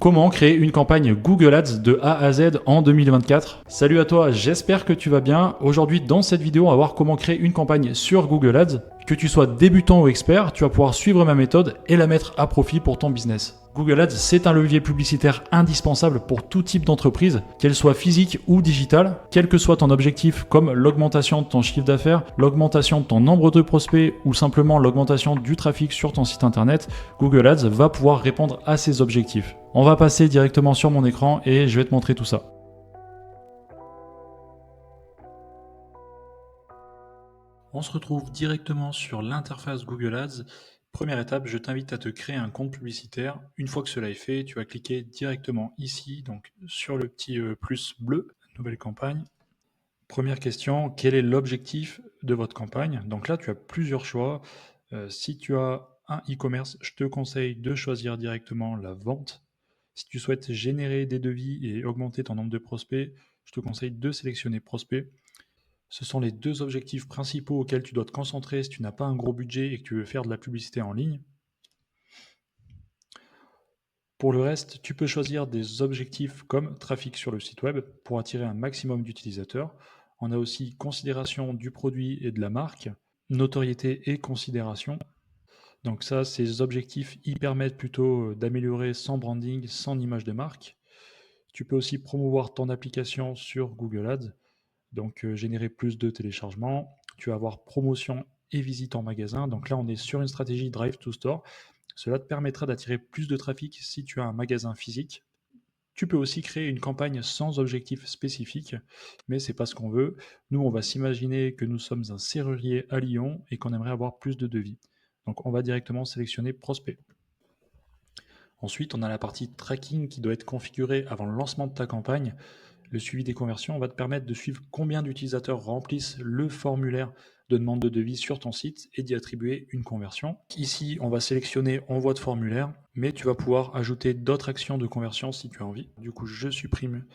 Comment créer une campagne Google Ads de A à Z en 2024? Salut à toi, j'espère que tu vas bien. Aujourd'hui, dans cette vidéo, on va voir comment créer une campagne sur Google Ads. Que tu sois débutant ou expert, tu vas pouvoir suivre ma méthode et la mettre à profit pour ton business. Google Ads, c'est un levier publicitaire indispensable pour tout type d'entreprise, qu'elle soit physique ou digitale, quel que soit ton objectif comme l'augmentation de ton chiffre d'affaires, l'augmentation de ton nombre de prospects ou simplement l'augmentation du trafic sur ton site internet, Google Ads va pouvoir répondre à ces objectifs. On va passer directement sur mon écran et je vais te montrer tout ça. On se retrouve directement sur l'interface Google Ads. Première étape, je t'invite à te créer un compte publicitaire. Une fois que cela est fait, tu vas cliquer directement ici, donc sur le petit plus bleu, nouvelle campagne. Première question, quel est l'objectif de votre campagne? Donc là, tu as plusieurs choix. Si tu as un e-commerce, je te conseille de choisir directement la vente. Si tu souhaites générer des devis et augmenter ton nombre de prospects, je te conseille de sélectionner prospect. Ce sont les deux objectifs principaux auxquels tu dois te concentrer si tu n'as pas un gros budget et que tu veux faire de la publicité en ligne. Pour le reste, tu peux choisir des objectifs comme trafic sur le site web pour attirer un maximum d'utilisateurs. On a aussi considération du produit et de la marque, notoriété et considération. Donc ça, ces objectifs, ils permettent plutôt d'améliorer sans branding, sans image de marque. Tu peux aussi promouvoir ton application sur Google Ads, donc générer plus de téléchargements. Tu vas avoir promotion et visite en magasin. Donc là, on est sur une stratégie Drive to Store. Cela te permettra d'attirer plus de trafic si tu as un magasin physique. Tu peux aussi créer une campagne sans objectif spécifique, mais c'est pas ce qu'on veut. Nous, on va s'imaginer que nous sommes un serrurier à Lyon et qu'on aimerait avoir plus de devis. Donc on va directement sélectionner prospect. Ensuite, on a la partie tracking qui doit être configurée avant le lancement de ta campagne. Le suivi des conversions va te permettre de suivre combien d'utilisateurs remplissent le formulaire de demande de devis sur ton site et d'y attribuer une conversion. Ici, on va sélectionner envoi de formulaire, mais tu vas pouvoir ajouter d'autres actions de conversion si tu as envie. Du coup, je supprime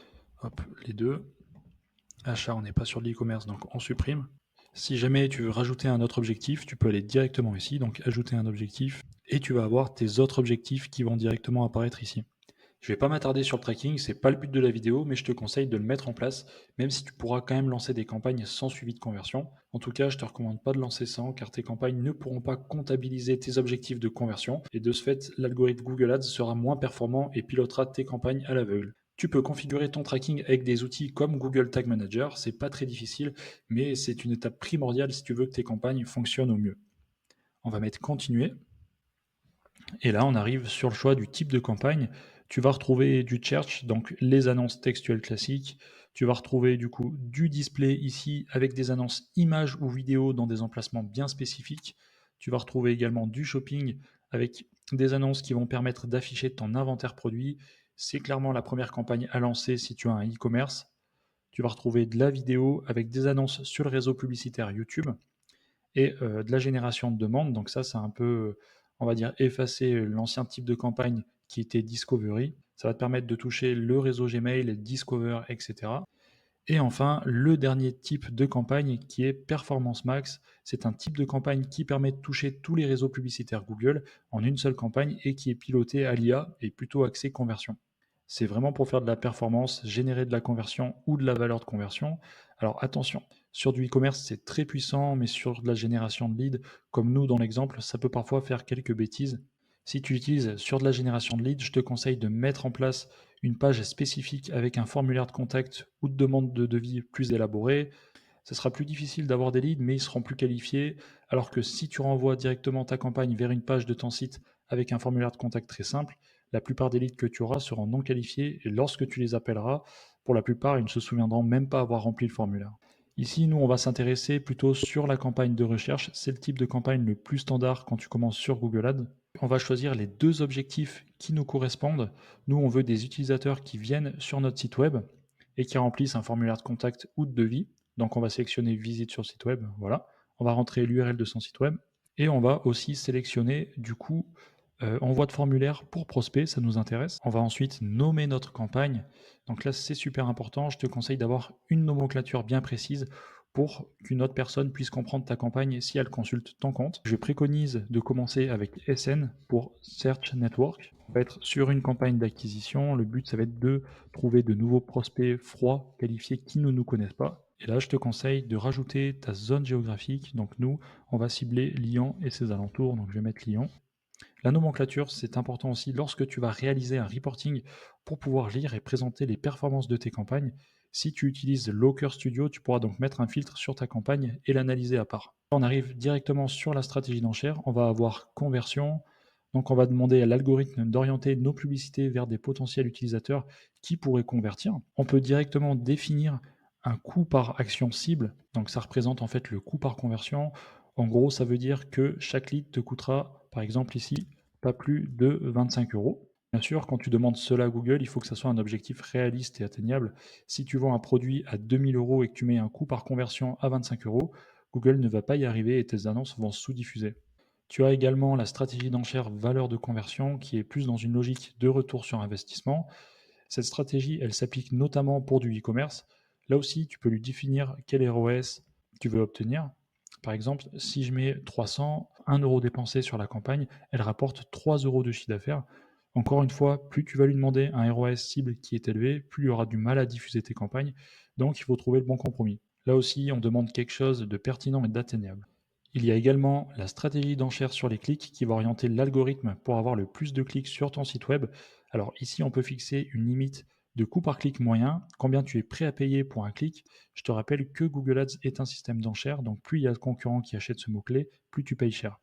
les deux. Achat, on n'est pas sur l'e-commerce, donc on supprime. Si jamais tu veux rajouter un autre objectif, tu peux aller directement ici, donc ajouter un objectif, et tu vas avoir tes autres objectifs qui vont directement apparaître ici. Je ne vais pas m'attarder sur le tracking, c'est pas le but de la vidéo, mais je te conseille de le mettre en place, même si tu pourras quand même lancer des campagnes sans suivi de conversion. En tout cas, je ne te recommande pas de lancer sans, car tes campagnes ne pourront pas comptabiliser tes objectifs de conversion, et de ce fait, l'algorithme Google Ads sera moins performant et pilotera tes campagnes à l'aveugle. Tu peux configurer ton tracking avec des outils comme Google Tag Manager, c'est pas très difficile, mais c'est une étape primordiale si tu veux que tes campagnes fonctionnent au mieux. On va mettre continuer. Et là, on arrive sur le choix du type de campagne. Tu vas retrouver du search, donc les annonces textuelles classiques. Tu vas retrouver du coup du display ici avec des annonces images ou vidéos dans des emplacements bien spécifiques. Tu vas retrouver également du shopping avec des annonces qui vont permettre d'afficher ton inventaire produit. C'est clairement la première campagne à lancer si tu as un e-commerce. Tu vas retrouver de la vidéo avec des annonces sur le réseau publicitaire YouTube et de la génération de demandes. Donc ça, c'est un peu, on va dire, effacer l'ancien type de campagne qui était Discovery. Ça va te permettre de toucher le réseau Gmail, Discover, etc. Et enfin, le dernier type de campagne qui est Performance Max. C'est un type de campagne qui permet de toucher tous les réseaux publicitaires Google en une seule campagne et qui est piloté à l'IA et plutôt axé conversion. C'est vraiment pour faire de la performance, générer de la conversion ou de la valeur de conversion. Alors attention, sur du e-commerce, c'est très puissant, mais sur de la génération de leads, comme nous dans l'exemple, ça peut parfois faire quelques bêtises. Si tu utilises sur de la génération de leads, je te conseille de mettre en place une page spécifique avec un formulaire de contact ou de demande de devis plus élaboré. Ce sera plus difficile d'avoir des leads, mais ils seront plus qualifiés, alors que si tu renvoies directement ta campagne vers une page de ton site avec un formulaire de contact très simple, la plupart des leads que tu auras seront non qualifiés et lorsque tu les appelleras, pour la plupart, ils ne se souviendront même pas avoir rempli le formulaire. Ici, nous, on va s'intéresser plutôt sur la campagne de recherche. C'est le type de campagne le plus standard quand tu commences sur Google Ads. On va choisir les deux objectifs qui nous correspondent. Nous, on veut des utilisateurs qui viennent sur notre site web et qui remplissent un formulaire de contact ou de devis. Donc, on va sélectionner visite sur le site web. Voilà. On va rentrer l'URL de son site web et on va aussi sélectionner du coup envoi de formulaire pour prospect, ça nous intéresse. On va ensuite nommer notre campagne. Donc là, c'est super important. Je te conseille d'avoir une nomenclature bien précise pour qu'une autre personne puisse comprendre ta campagne si elle consulte ton compte. Je préconise de commencer avec SN pour Search Network. On va être sur une campagne d'acquisition. Le but, ça va être de trouver de nouveaux prospects froids, qualifiés, qui ne nous connaissent pas. Et là, je te conseille de rajouter ta zone géographique. Donc nous, on va cibler Lyon et ses alentours. Donc je vais mettre Lyon. La nomenclature, c'est important aussi lorsque tu vas réaliser un reporting pour pouvoir lire et présenter les performances de tes campagnes. Si tu utilises Looker Studio, tu pourras donc mettre un filtre sur ta campagne et l'analyser à part. On arrive directement sur la stratégie d'enchère. On va avoir conversion. Donc on va demander à l'algorithme d'orienter nos publicités vers des potentiels utilisateurs qui pourraient convertir. On peut directement définir un coût par action cible. Donc ça représente en fait le coût par conversion. En gros, ça veut dire que chaque lead te coûtera, par exemple ici, pas plus de 25 euros. Bien sûr, quand tu demandes cela à Google, il faut que ça soit un objectif réaliste et atteignable. Si tu vends un produit à 2000 euros et que tu mets un coût par conversion à 25 euros, Google ne va pas y arriver et tes annonces vont sous-diffuser. Tu as également la stratégie d'enchère valeur de conversion qui est plus dans une logique de retour sur investissement. Cette stratégie, elle s'applique notamment pour du e-commerce. Là aussi, tu peux lui définir quel ROS tu veux obtenir. Par exemple, si je mets 300, 1 euro dépensé sur la campagne, elle rapporte 3 euros de chiffre d'affaires. Encore une fois, plus tu vas lui demander un ROS cible qui est élevé, plus il aura du mal à diffuser tes campagnes. Donc, il faut trouver le bon compromis. Là aussi, on demande quelque chose de pertinent et d'atteignable. Il y a également la stratégie d'enchère sur les clics qui va orienter l'algorithme pour avoir le plus de clics sur ton site web. Alors ici, on peut fixer une limite de coût par clic moyen, combien tu es prêt à payer pour un clic. Je te rappelle que Google Ads est un système d'enchère, donc plus il y a de concurrents qui achètent ce mot-clé, plus tu payes cher.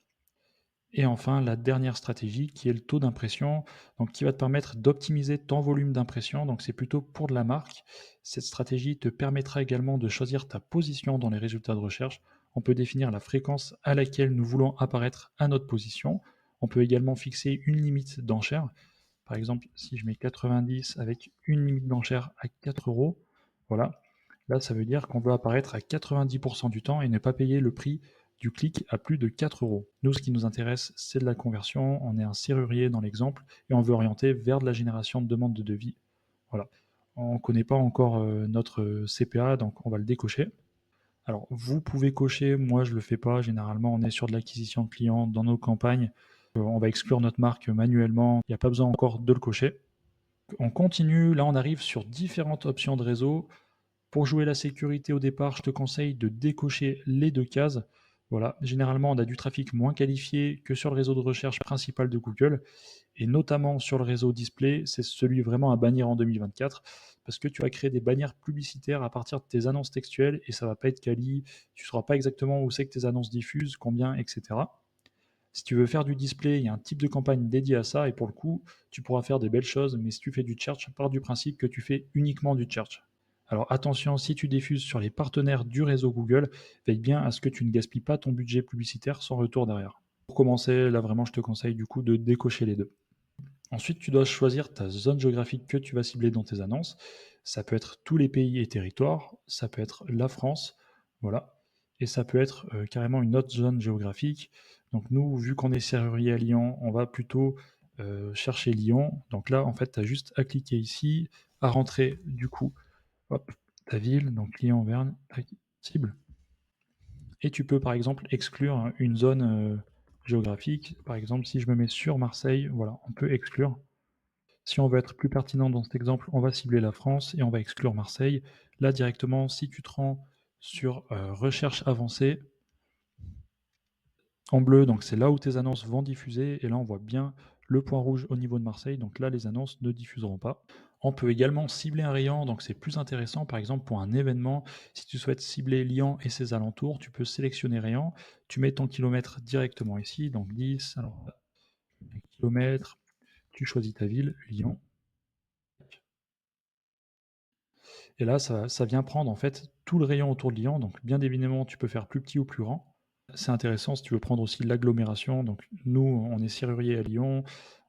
Et enfin, la dernière stratégie qui est le taux d'impression, donc qui va te permettre d'optimiser ton volume d'impression. Donc c'est plutôt pour de la marque. Cette stratégie te permettra également de choisir ta position dans les résultats de recherche. On peut définir la fréquence à laquelle nous voulons apparaître à notre position. On peut également fixer une limite d'enchère. Par exemple, si je mets 90 avec une limite d'enchère à 4 euros, voilà. Là, ça veut dire qu'on veut apparaître à 90% du temps et ne pas payer le prix du clic à plus de 4 euros. Nous, ce qui nous intéresse, c'est de la conversion. On est un serrurier dans l'exemple et on veut orienter vers de la génération de demandes de devis. Voilà. On ne connaît pas encore notre CPA, donc on va le décocher. Alors, vous pouvez cocher, moi je ne le fais pas. Généralement, on est sur de l'acquisition de clients dans nos campagnes. On va exclure notre marque manuellement. Il n'y a pas besoin encore de le cocher. On continue. Là, on arrive sur différentes options de réseau. Pour jouer la sécurité au départ, je te conseille de décocher les deux cases. Voilà, généralement, on a du trafic moins qualifié que sur le réseau de recherche principal de Google, et notamment sur le réseau display, c'est celui vraiment à bannir en 2024, parce que tu vas créer des bannières publicitaires à partir de tes annonces textuelles, et ça va pas être quali, tu ne sauras pas exactement où c'est que tes annonces diffusent, combien, etc. Si tu veux faire du display, il y a un type de campagne dédié à ça, et pour le coup, tu pourras faire des belles choses, mais si tu fais du search, pars du principe que tu fais uniquement du search. Alors attention, si tu diffuses sur les partenaires du réseau Google, veille bien à ce que tu ne gaspilles pas ton budget publicitaire sans retour derrière. Pour commencer, là vraiment, je te conseille du coup de décocher les deux. Ensuite, tu dois choisir ta zone géographique que tu vas cibler dans tes annonces. Ça peut être tous les pays et territoires, ça peut être la France, voilà, et ça peut être carrément une autre zone géographique. Donc nous, vu qu'on est serrurier à Lyon, on va plutôt chercher Lyon. Donc là, en fait, tu as juste à cliquer ici, à rentrer du coup, hop, ta ville, donc Lyon-Auvergne, cible. Et tu peux par exemple exclure une zone géographique. Par exemple, si je me mets sur Marseille, voilà, on peut exclure. Si on veut être plus pertinent dans cet exemple, on va cibler la France et on va exclure Marseille. Là, directement, si tu te rends sur recherche avancée, en bleu, donc c'est là où tes annonces vont diffuser. Et là, on voit bien le point rouge au niveau de Marseille. Donc là, les annonces ne diffuseront pas. On peut également cibler un rayon, donc c'est plus intéressant. Par exemple, pour un événement, si tu souhaites cibler Lyon et ses alentours, tu peux sélectionner rayon. Tu mets ton kilomètre directement ici, donc 10, alors, un kilomètre. Tu choisis ta ville, Lyon. Et là, ça vient prendre en fait tout le rayon autour de Lyon. Donc, bien évidemment, tu peux faire plus petit ou plus grand. C'est intéressant si tu veux prendre aussi l'agglomération. Donc, nous, on est serrurier à Lyon.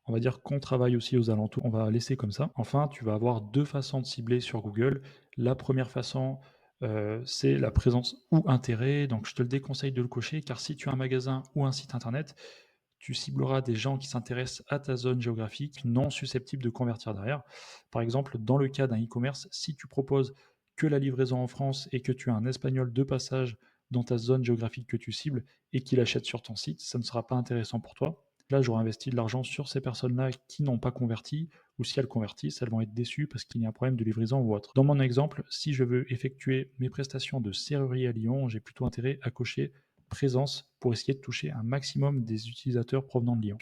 On va dire qu'on travaille aussi aux alentours. On va laisser comme ça. Enfin, tu vas avoir deux façons de cibler sur Google. La première façon, c'est la présence ou intérêt. Donc, je te le déconseille de le cocher car si tu as un magasin ou un site internet, tu cibleras des gens qui s'intéressent à ta zone géographique, non susceptibles de convertir derrière. Par exemple, dans le cas d'un e-commerce, si tu proposes que la livraison en France et que tu as un espagnol de passage dans ta zone géographique que tu cibles et qu'il achète sur ton site, ça ne sera pas intéressant pour toi. Là, j'aurais investi de l'argent sur ces personnes-là qui n'ont pas converti, ou si elles convertissent, elles vont être déçues parce qu'il y a un problème de livraison ou autre. Dans mon exemple, si je veux effectuer mes prestations de serrurier à Lyon, j'ai plutôt intérêt à cocher présence pour essayer de toucher un maximum des utilisateurs provenant de Lyon.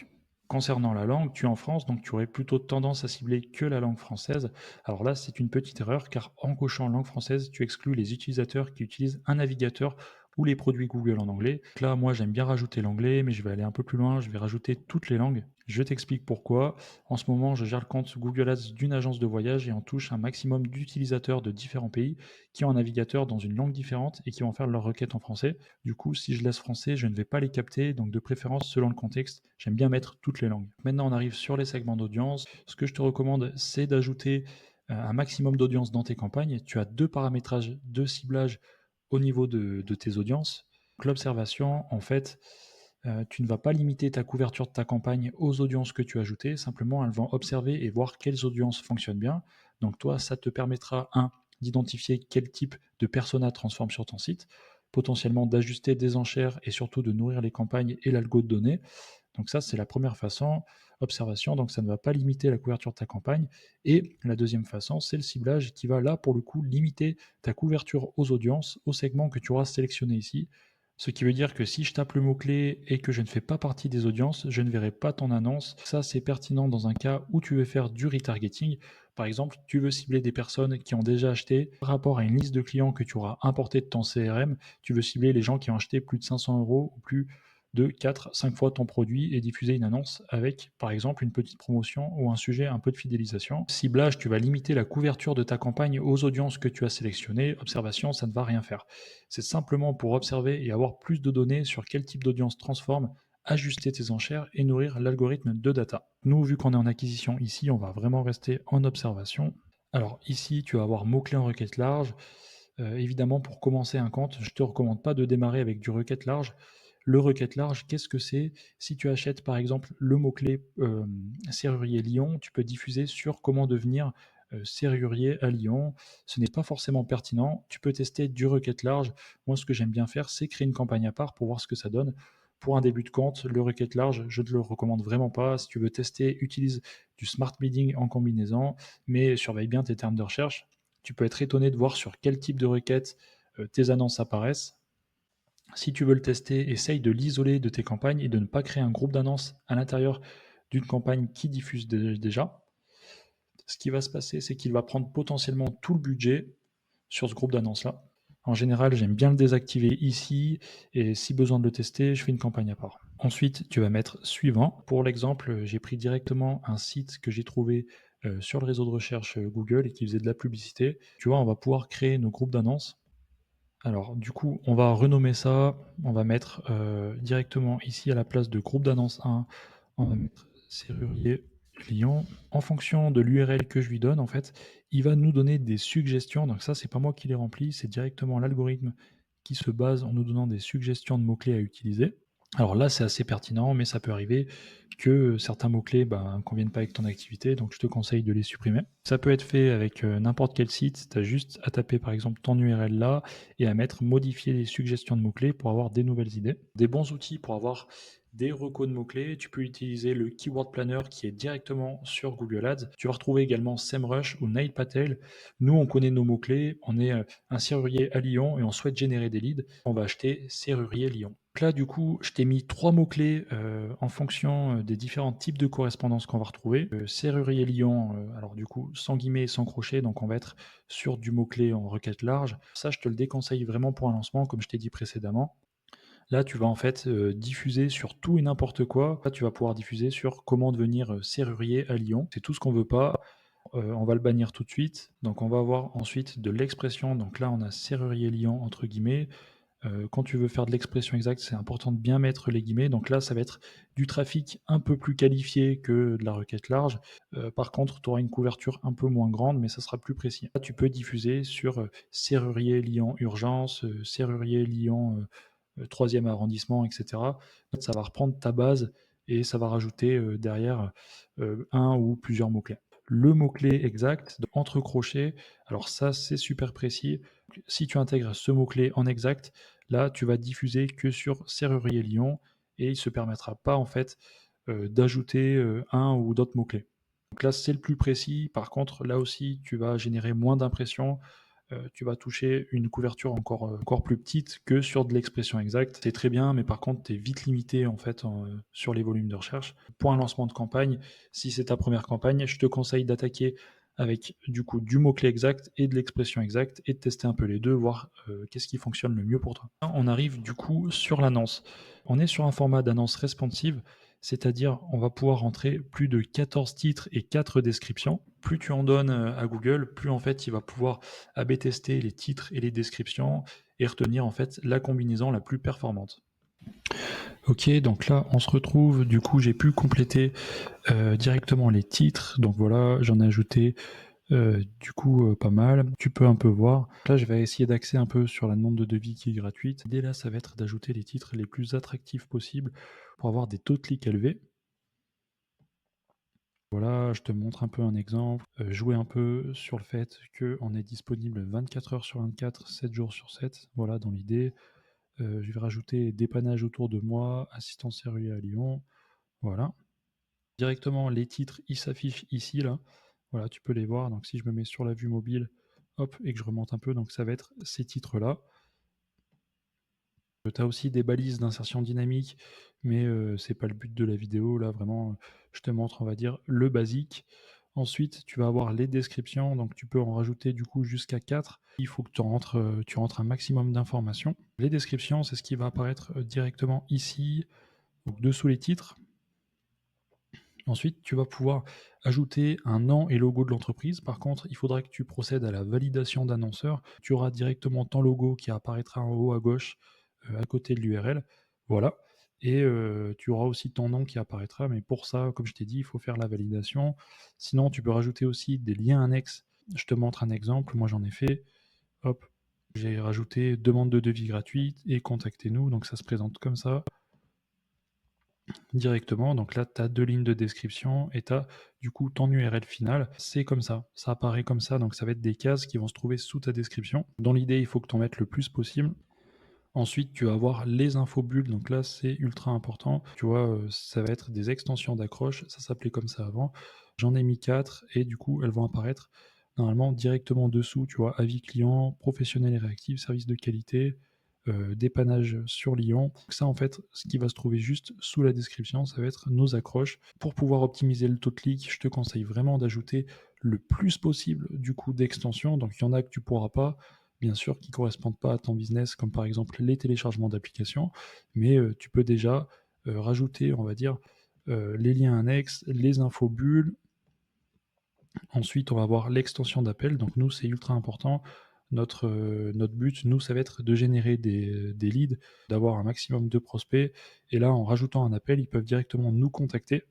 Concernant la langue, tu es en France, donc tu aurais plutôt tendance à cibler que la langue française. Alors là, c'est une petite erreur, car en cochant langue française, tu exclus les utilisateurs qui utilisent un navigateur ou les produits Google en anglais. Donc là, moi, j'aime bien rajouter l'anglais, mais je vais aller un peu plus loin, je vais rajouter toutes les langues. Je t'explique pourquoi. En ce moment, je gère le compte Google Ads d'une agence de voyage et on touche un maximum d'utilisateurs de différents pays qui ont un navigateur dans une langue différente et qui vont faire leurs requêtes en français. Du coup, si je laisse français, je ne vais pas les capter, donc de préférence, selon le contexte, j'aime bien mettre toutes les langues. Maintenant, on arrive sur les segments d'audience. Ce que je te recommande, c'est d'ajouter un maximum d'audience dans tes campagnes. Tu as deux paramétrages de ciblage au niveau de tes audiences. Donc, l'observation, en fait, tu ne vas pas limiter ta couverture de ta campagne aux audiences que tu as ajoutées, simplement elles vont observer et voir quelles audiences fonctionnent bien. Donc toi, ça te permettra, un, d'identifier quel type de persona transforme sur ton site, potentiellement d'ajuster des enchères et surtout de nourrir les campagnes et l'algo de données. Donc ça, c'est la première façon, observation, donc ça ne va pas limiter la couverture de ta campagne. Et la deuxième façon, c'est le ciblage qui va là, pour le coup, limiter ta couverture aux audiences, aux segments que tu auras sélectionnés ici. Ce qui veut dire que si je tape le mot-clé et que je ne fais pas partie des audiences, je ne verrai pas ton annonce. Ça, c'est pertinent dans un cas où tu veux faire du retargeting. Par exemple, tu veux cibler des personnes qui ont déjà acheté par rapport à une liste de clients que tu auras importé de ton CRM. Tu veux cibler les gens qui ont acheté plus de 500 euros ou plus de 4-5 fois ton produit et diffuser une annonce avec, par exemple, une petite promotion ou un sujet un peu de fidélisation. Ciblage, tu vas limiter la couverture de ta campagne aux audiences que tu as sélectionnées. Observation, ça ne va rien faire. C'est simplement pour observer et avoir plus de données sur quel type d'audience transforme, ajuster tes enchères et nourrir l'algorithme de data. Nous, vu qu'on est en acquisition ici, on va vraiment rester en observation. Alors ici, tu vas avoir mots-clés en requête large. Évidemment, pour commencer un compte, je ne te recommande pas de démarrer avec du requête large. Le requête large, qu'est-ce que c'est? Si tu achètes par exemple le mot-clé serrurier Lyon, tu peux diffuser sur comment devenir serrurier à Lyon. Ce n'est pas forcément pertinent. Tu peux tester du requête large. Moi, ce que j'aime bien faire, c'est créer une campagne à part pour voir ce que ça donne. Pour un début de compte, le requête large, je ne te le recommande vraiment pas. Si tu veux tester, utilise du smart bidding en combinaison, mais surveille bien tes termes de recherche. Tu peux être étonné de voir sur quel type de requête tes annonces apparaissent. Si tu veux le tester, essaye de l'isoler de tes campagnes et de ne pas créer un groupe d'annonces à l'intérieur d'une campagne qui diffuse déjà. Ce qui va se passer, c'est qu'il va prendre potentiellement tout le budget sur ce groupe d'annonces-là. En général, j'aime bien le désactiver ici et si besoin de le tester, je fais une campagne à part. Ensuite, tu vas mettre suivant. Pour l'exemple, j'ai pris directement un site que j'ai trouvé sur le réseau de recherche Google et qui faisait de la publicité. Tu vois, on va pouvoir créer nos groupes d'annonces. Alors, du coup, on va renommer ça. On va mettre directement ici à la place de groupe d'annonce 1, on va mettre serrurier client. En fonction de l'URL que je lui donne, en fait, il va nous donner des suggestions. Donc ça, c'est pas moi qui les remplis, c'est directement l'algorithme qui se base en nous donnant des suggestions de mots-clés à utiliser. Alors là, c'est assez pertinent, mais ça peut arriver que certains mots-clés ne conviennent pas avec ton activité, donc je te conseille de les supprimer. Ça peut être fait avec n'importe quel site, tu as juste à taper par exemple ton URL là et à mettre modifier les suggestions de mots-clés pour avoir des nouvelles idées. Des bons outils pour avoir des recos de mots-clés, tu peux utiliser le Keyword Planner qui est directement sur Google Ads. Tu vas retrouver également SEMrush ou Nail Patel. Nous, on connaît nos mots-clés, on est un serrurier à Lyon et on souhaite générer des leads. On va acheter serrurier Lyon. Donc là, du coup, je t'ai mis 3 mots-clés en fonction des différents types de correspondances qu'on va retrouver. Serrurier Lyon, alors du coup, sans guillemets et sans crochet, donc on va être sur du mot-clé en requête large. Ça, je te le déconseille vraiment pour un lancement, comme je t'ai dit précédemment. Là, tu vas en fait diffuser sur tout et n'importe quoi. Là, tu vas pouvoir diffuser sur comment devenir serrurier à Lyon. C'est tout ce qu'on veut pas. On va le bannir tout de suite. Donc, on va avoir ensuite de l'expression. Donc là, on a serrurier Lyon entre guillemets. Quand tu veux faire de l'expression exacte, c'est important de bien mettre les guillemets. Donc là, ça va être du trafic un peu plus qualifié que de la requête large. Par contre, tu auras une couverture un peu moins grande, mais ça sera plus précis. Là, tu peux diffuser sur serrurier Lyon urgence, serrurier Lyon 3e arrondissement, etc. Ça va reprendre ta base et ça va rajouter derrière un ou plusieurs mots-clés. Le mot-clé exact, entre crochets, alors ça c'est super précis. Si tu intègres ce mot-clé en exact, là tu vas diffuser que sur Serrurier Lyon et il ne se permettra pas en fait d'ajouter un ou d'autres mots-clés. Donc là, c'est le plus précis. Par contre, là aussi, tu vas générer moins d'impressions. Tu vas toucher une couverture encore plus petite que sur de l'expression exacte. C'est très bien, mais par contre, tu es vite limité en fait sur les volumes de recherche. Pour un lancement de campagne, si c'est ta première campagne, je te conseille d'attaquer avec du coup du mot-clé exact et de l'expression exacte et de tester un peu les deux, voir qu'est-ce qui fonctionne le mieux pour toi. On arrive du coup sur l'annonce. On est sur un format d'annonce responsive, c'est-à-dire on va pouvoir rentrer plus de 14 titres et 4 descriptions. Plus tu en donnes à Google, plus en fait il va pouvoir A/B tester les titres et les descriptions et retenir en fait la combinaison la plus performante. Ok, donc là on se retrouve, du coup j'ai pu compléter directement les titres, donc voilà, j'en ai ajouté du coup pas mal. Tu peux un peu voir. Là je vais essayer d'axer un peu sur la demande de devis qui est gratuite. L'idée là ça va être d'ajouter les titres les plus attractifs possibles pour avoir des taux de clics élevés. Voilà, je te montre un peu un exemple. Jouer un peu sur le fait qu'on est disponible 24 heures sur 24, 7 jours sur 7. Voilà, dans l'idée. Je vais rajouter dépannage autour de moi, assistance sérieux à Lyon. Voilà. Directement, les titres, ils s'affichent ici, là. Voilà, tu peux les voir. Donc, si je me mets sur la vue mobile, hop, et que je remonte un peu, donc ça va être ces titres-là. Tu as aussi des balises d'insertion dynamique, mais c'est pas le but de la vidéo. Là, vraiment, je te montre, on va dire, le basique. Ensuite, tu vas avoir les descriptions, donc tu peux en rajouter du coup jusqu'à 4. Il faut que tu rentres un maximum d'informations. Les descriptions, c'est ce qui va apparaître directement ici, donc dessous les titres. Ensuite, tu vas pouvoir ajouter un nom et logo de l'entreprise. Par contre, il faudra que tu procèdes à la validation d'annonceur. Tu auras directement ton logo qui apparaîtra en haut à gauche, à côté de l'URL. Voilà. Et tu auras aussi ton nom qui apparaîtra. Mais pour ça, comme je t'ai dit, il faut faire la validation. Sinon, tu peux rajouter aussi des liens annexes. Je te montre un exemple. Moi, j'en ai fait. Hop. J'ai rajouté demande de devis gratuite et contactez-nous. Donc, ça se présente comme ça directement. Donc là, tu as 2 lignes de description et tu as du coup ton URL final. C'est comme ça apparaît comme ça. Donc ça va être des cases qui vont se trouver sous ta description. Dans l'idée, il faut que tu en mettes le plus possible. Ensuite, tu vas avoir les infos bulles. Donc là, c'est ultra important. Tu vois, ça va être des extensions d'accroche. Ça s'appelait comme ça avant. J'en ai mis 4 et du coup, elles vont apparaître normalement directement dessous. Tu vois, avis client, professionnel et réactif, service de qualité, dépannage sur Lyon. Donc ça, en fait, ce qui va se trouver juste sous la description, ça va être nos accroches. Pour pouvoir optimiser le taux de clic, je te conseille vraiment d'ajouter le plus possible du coup d'extensions. Donc il y en a que tu pourras pas, bien sûr, qui ne correspondent pas à ton business, comme par exemple les téléchargements d'applications, mais tu peux déjà rajouter, on va dire, les liens annexes, les infos bulles. Ensuite, on va avoir l'extension d'appel. Donc nous, c'est ultra important. Notre but, nous, ça va être de générer des leads, d'avoir un maximum de prospects. Et là, en rajoutant un appel, ils peuvent directement nous contacter.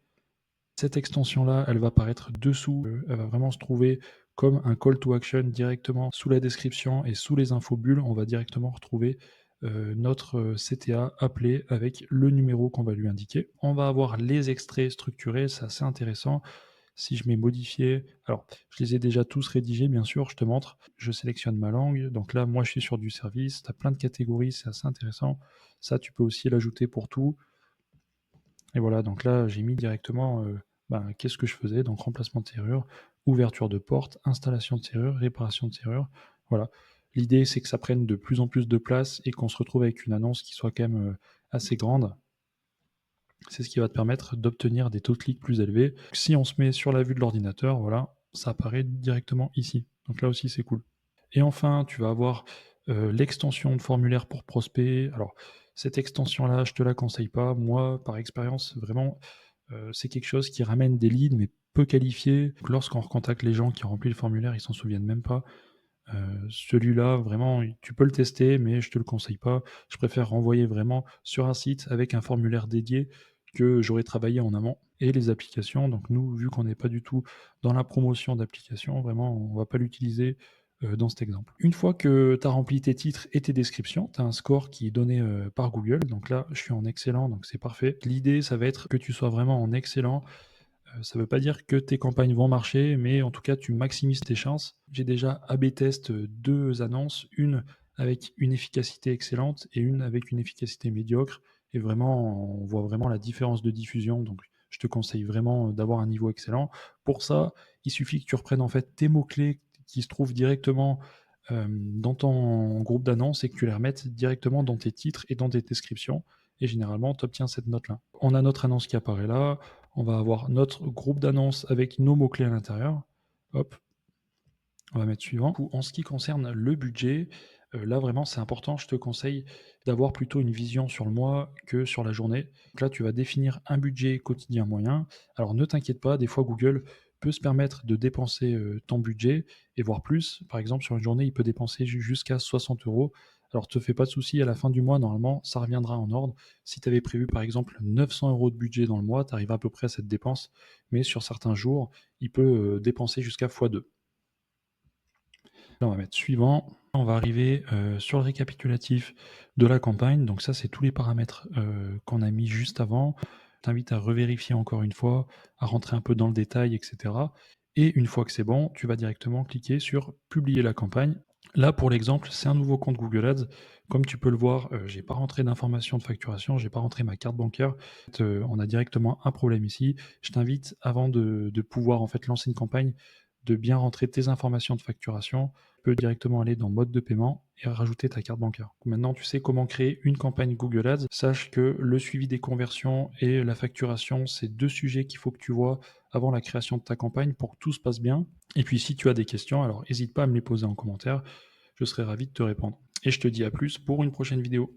Cette extension-là, elle va apparaître dessous. Elle va vraiment se trouver comme un call to action directement sous la description et sous les infos bulles. On va directement retrouver notre CTA appelé avec le numéro qu'on va lui indiquer. On va avoir les extraits structurés, c'est assez intéressant. Si je mets modifier, alors je les ai déjà tous rédigés, bien sûr, je te montre. Je sélectionne ma langue. Donc là, moi, je suis sur du service. Tu as plein de catégories, c'est assez intéressant. Ça, tu peux aussi l'ajouter pour tout. Et voilà, donc là, j'ai mis directement qu'est-ce que je faisais. Donc remplacement de serrure, ouverture de porte, installation de serrure, réparation de serrure. Voilà. L'idée, c'est que ça prenne de plus en plus de place et qu'on se retrouve avec une annonce qui soit quand même assez grande. C'est ce qui va te permettre d'obtenir des taux de clics plus élevés. Si on se met sur la vue de l'ordinateur, voilà, ça apparaît directement ici. Donc là aussi, c'est cool. Et enfin, tu vas avoir l'extension de formulaire pour prospect. Alors, cette extension-là, je te la conseille pas. Moi, par expérience, vraiment, c'est quelque chose qui ramène des leads, mais peu qualifiés. Lorsqu'on recontacte les gens qui ont rempli le formulaire, ils s'en souviennent même pas. Celui-là, vraiment, tu peux le tester, mais je te le conseille pas. Je préfère renvoyer vraiment sur un site avec un formulaire dédié que j'aurais travaillé en amont. Et les applications, donc nous, vu qu'on n'est pas du tout dans la promotion d'applications, vraiment, on va pas l'utiliser dans cet exemple. Une fois que tu as rempli tes titres et tes descriptions, tu as un score qui est donné par Google. Donc là, je suis en excellent, donc c'est parfait. L'idée, ça va être que tu sois vraiment en excellent. Ça ne veut pas dire que tes campagnes vont marcher, mais en tout cas, tu maximises tes chances. J'ai déjà A/B test 2 annonces, une avec une efficacité excellente et une avec une efficacité médiocre. Et vraiment, on voit vraiment la différence de diffusion. Donc, je te conseille vraiment d'avoir un niveau excellent. Pour ça, il suffit que tu reprennes en fait tes mots-clés qui se trouvent directement dans ton groupe d'annonces et que tu les remettes directement dans tes titres et dans tes descriptions. Et généralement, tu obtiens cette note-là. On a notre annonce qui apparaît là. On va avoir notre groupe d'annonces avec nos mots-clés à l'intérieur. Hop, on va mettre suivant. En ce qui concerne le budget, là vraiment c'est important, je te conseille d'avoir plutôt une vision sur le mois que sur la journée. Donc là, tu vas définir un budget quotidien moyen. Alors ne t'inquiète pas, des fois Google peut se permettre de dépenser, ton budget et voire plus. Par exemple, sur une journée, il peut dépenser jusqu'à 60 €. Alors te fais pas de soucis, à la fin du mois, normalement, ça reviendra en ordre. Si tu avais prévu par exemple 900 € de budget dans le mois, tu arriveras à peu près à cette dépense, mais sur certains jours, il peut, dépenser jusqu'à fois 2. Là, on va mettre suivant. On va arriver sur le récapitulatif de la campagne. Donc ça, c'est tous les paramètres qu'on a mis juste avant. Je t'invite à revérifier encore une fois, à rentrer un peu dans le détail, etc. Et une fois que c'est bon, tu vas directement cliquer sur publier la campagne. Là, pour l'exemple, c'est un nouveau compte Google Ads. Comme tu peux le voir, j'ai pas rentré d'informations de facturation, j'ai pas rentré ma carte bancaire. On a directement un problème ici. Je t'invite, avant de pouvoir en fait lancer une campagne, de bien rentrer tes informations de facturation. Tu peux directement aller dans mode de paiement et rajouter ta carte bancaire. Maintenant, tu sais comment créer une campagne Google Ads. Sache que le suivi des conversions et la facturation, c'est 2 sujets qu'il faut que tu vois avant la création de ta campagne pour que tout se passe bien. Et puis, si tu as des questions, alors n'hésite pas à me les poser en commentaire. Je serai ravi de te répondre. Et je te dis à plus pour une prochaine vidéo.